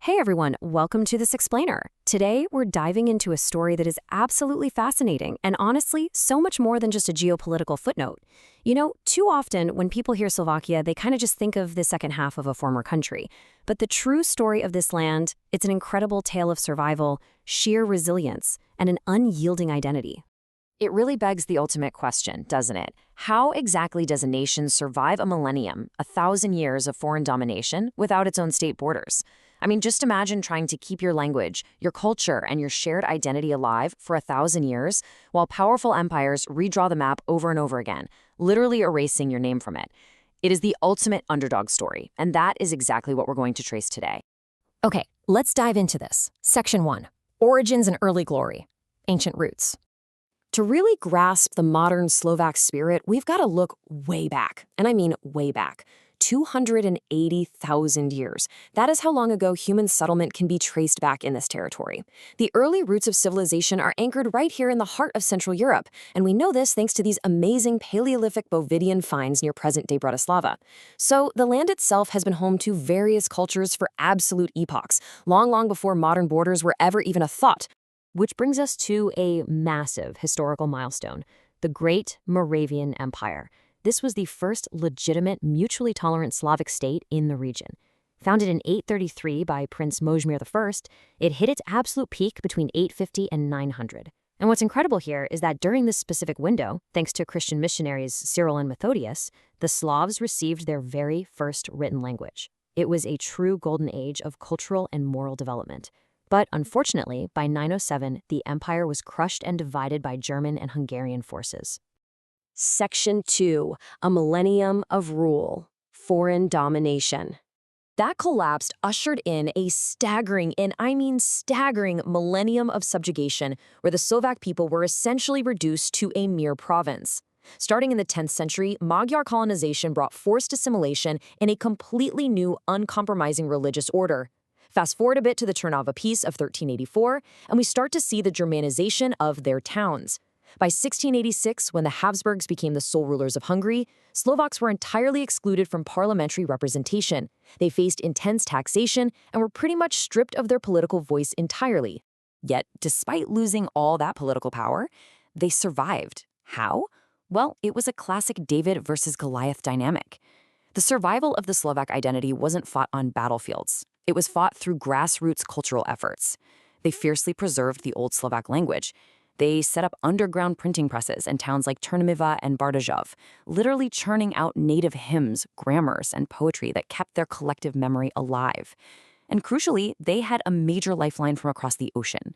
Hey everyone, welcome to This Explainer. Today, we're diving into a story that is absolutely fascinating and honestly, so much more than just a geopolitical footnote. Too often when people hear Slovakia, they kind of just think of the second half of a former country. But the true story of this land, it's an incredible tale of survival, sheer resilience, and an unyielding identity. It really begs the ultimate question, doesn't it? How exactly does a nation survive a millennium, 1,000 years of foreign domination, without its own state borders? I mean, just imagine trying to keep your language, your culture, and your shared identity alive for 1,000 years, while powerful empires redraw the map over and over again, literally erasing your name from it. It is the ultimate underdog story, and that is exactly what we're going to trace today. Okay, let's dive into this. Section 1. Origins and Early Glory. Ancient Roots. To really grasp the modern Slovak spirit, we've got to look way back, and I mean way back. 280,000 years. That is how long ago human settlement can be traced back in this territory. The early roots of civilization are anchored right here in the heart of Central Europe, and we know this thanks to these amazing Paleolithic Bovidian finds near present-day Bratislava. So the land itself has been home to various cultures for absolute epochs, long before modern borders were ever even a thought. Which brings us to a massive historical milestone, the Great Moravian Empire. This was the first legitimate, mutually tolerant Slavic state in the region. Founded in 833 by Prince Mojmir I, it hit its absolute peak between 850 and 900. And what's incredible here is that during this specific window, thanks to Christian missionaries Cyril and Methodius, the Slavs received their very first written language. It was a true golden age of cultural and moral development. But unfortunately, by 907, the empire was crushed and divided by German and Hungarian forces. Section 2. A Millennium of Rule. Foreign Domination. That collapse ushered in a staggering, and I mean staggering, millennium of subjugation where the Slovak people were essentially reduced to a mere province. Starting in the 10th century, Magyar colonization brought forced assimilation and a completely new, uncompromising religious order. Fast forward a bit to the Trnava Peace of 1384, and we start to see the Germanization of their towns. By 1686, when the Habsburgs became the sole rulers of Hungary, Slovaks were entirely excluded from parliamentary representation. They faced intense taxation and were pretty much stripped of their political voice entirely. Yet, despite losing all that political power, they survived. How? Well, it was a classic David versus Goliath dynamic. The survival of the Slovak identity wasn't fought on battlefields. It was fought through grassroots cultural efforts. They fiercely preserved the Old Slovak language. They set up underground printing presses in towns like Trnava and Bardejov, literally churning out native hymns, grammars, and poetry that kept their collective memory alive. And crucially, they had a major lifeline from across the ocean.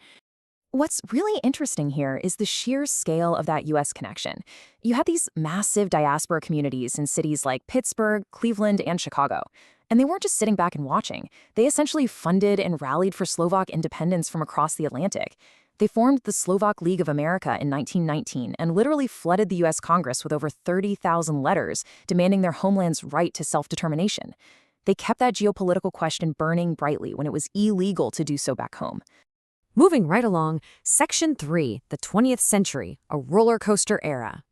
What's really interesting here is the sheer scale of that U.S. connection. You had these massive diaspora communities in cities like Pittsburgh, Cleveland, and Chicago. And they weren't just sitting back and watching. They essentially funded and rallied for Slovak independence from across the Atlantic. They formed the Slovak League of America in 1919 and literally flooded the U.S. Congress with over 30,000 letters demanding their homeland's right to self-determination. They kept that geopolitical question burning brightly when it was illegal to do so back home. Moving right along, Section 3, the 20th century, a roller coaster era.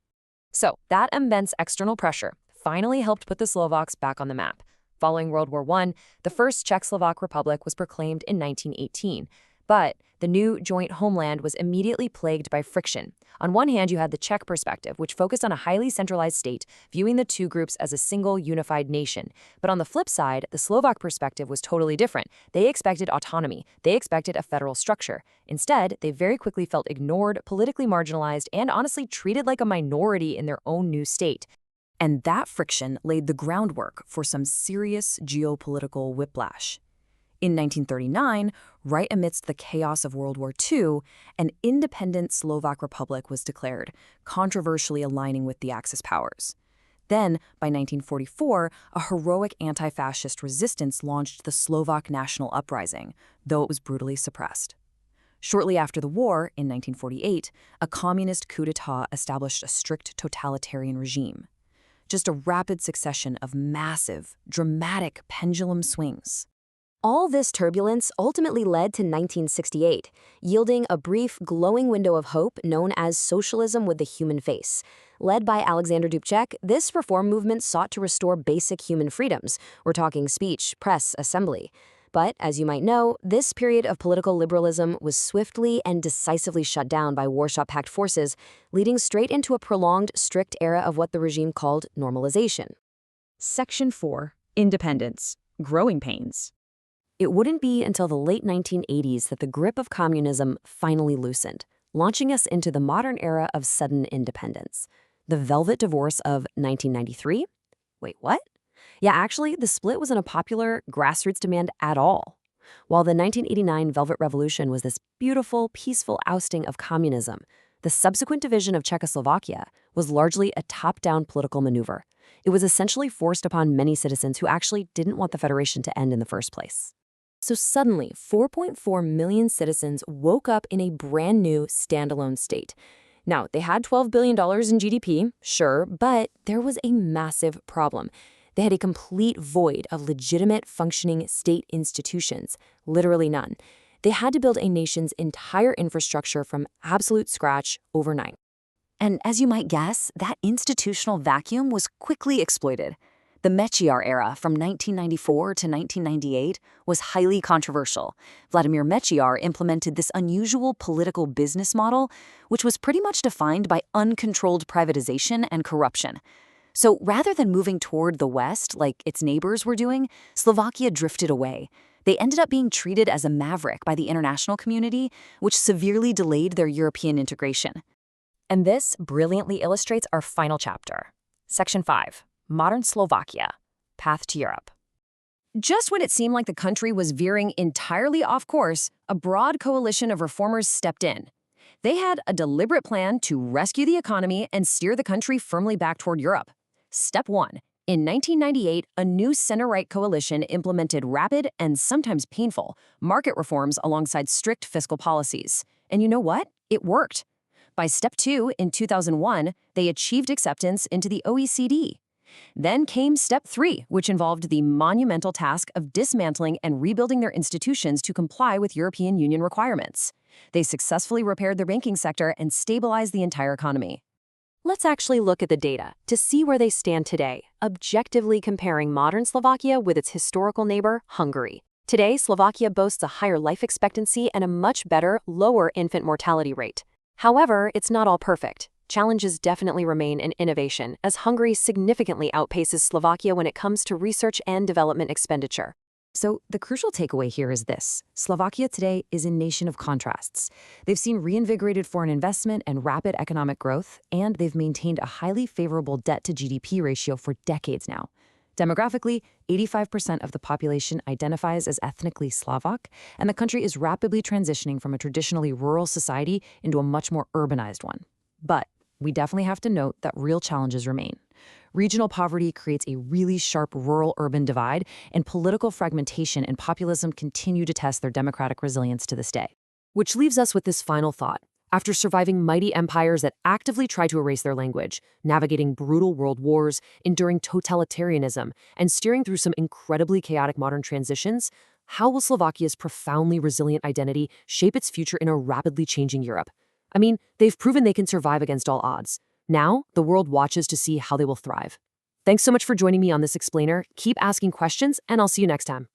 So, that immense external pressure finally helped put the Slovaks back on the map. Following World War I, the first Czechoslovak Republic was proclaimed in 1918. But the new joint homeland was immediately plagued by friction. On one hand, you had the Czech perspective, which focused on a highly centralized state, viewing the two groups as a single, unified nation. But on the flip side, the Slovak perspective was totally different. They expected autonomy. They expected a federal structure. Instead, they very quickly felt ignored, politically marginalized, and honestly treated like a minority in their own new state. And that friction laid the groundwork for some serious geopolitical whiplash. In 1939, right amidst the chaos of World War II, an independent Slovak Republic was declared, controversially aligning with the Axis powers. Then, by 1944, a heroic anti-fascist resistance launched the Slovak National Uprising, though it was brutally suppressed. Shortly after the war, in 1948, a communist coup d'etat established a strict totalitarian regime. Just a rapid succession of massive, dramatic pendulum swings. All this turbulence ultimately led to 1968, yielding a brief, glowing window of hope known as socialism with the human face. Led by Alexander Dubček, this reform movement sought to restore basic human freedoms. We're talking speech, press, assembly. But, as you might know, this period of political liberalism was swiftly and decisively shut down by Warsaw Pact forces, leading straight into a prolonged, strict era of what the regime called normalization. Section 4. Independence. Growing pains. It wouldn't be until the late 1980s that the grip of communism finally loosened, launching us into the modern era of sudden independence. The Velvet Divorce of 1993? Wait, what? Yeah, actually, the split wasn't a popular grassroots demand at all. While the 1989 Velvet Revolution was this beautiful, peaceful ousting of communism, the subsequent division of Czechoslovakia was largely a top-down political maneuver. It was essentially forced upon many citizens who actually didn't want the federation to end in the first place. So suddenly, 4.4 million citizens woke up in a brand new standalone state. Now, they had $12 billion in GDP, sure, but there was a massive problem. They had a complete void of legitimate functioning state institutions, literally none. They had to build a nation's entire infrastructure from absolute scratch overnight. And as you might guess, that institutional vacuum was quickly exploited. The Mečiar era from 1994 to 1998 was highly controversial. Vladimir Mečiar implemented this unusual political business model, which was pretty much defined by uncontrolled privatization and corruption. So rather than moving toward the West like its neighbors were doing, Slovakia drifted away. They ended up being treated as a maverick by the international community, which severely delayed their European integration. And this brilliantly illustrates our final chapter. Section 5. Modern Slovakia. Path to Europe. Just when it seemed like the country was veering entirely off course, a broad coalition of reformers stepped in. They had a deliberate plan to rescue the economy and steer the country firmly back toward Europe. Step 1. In 1998, a new center-right coalition implemented rapid and sometimes painful market reforms alongside strict fiscal policies. And you know what? It worked. By Step 2, in 2001, they achieved acceptance into the OECD. Then came Step 3, which involved the monumental task of dismantling and rebuilding their institutions to comply with European Union requirements. They successfully repaired their banking sector and stabilized the entire economy. Let's actually look at the data to see where they stand today, objectively comparing modern Slovakia with its historical neighbor, Hungary. Today, Slovakia boasts a higher life expectancy and a much better, lower infant mortality rate. However, it's not all perfect. Challenges definitely remain in innovation, as Hungary significantly outpaces Slovakia when it comes to research and development expenditure. So the crucial takeaway here is this. Slovakia today is a nation of contrasts. They've seen reinvigorated foreign investment and rapid economic growth, and they've maintained a highly favorable debt-to-GDP ratio for decades now. Demographically, 85% of the population identifies as ethnically Slovak, and the country is rapidly transitioning from a traditionally rural society into a much more urbanized one. But we definitely have to note that real challenges remain. Regional poverty creates a really sharp rural-urban divide, and political fragmentation and populism continue to test their democratic resilience to this day. Which leaves us with this final thought. After surviving mighty empires that actively try to erase their language, navigating brutal world wars, enduring totalitarianism, and steering through some incredibly chaotic modern transitions, how will Slovakia's profoundly resilient identity shape its future in a rapidly changing Europe? I mean, they've proven they can survive against all odds. Now, the world watches to see how they will thrive. Thanks so much for joining me on this explainer. Keep asking questions, and I'll see you next time.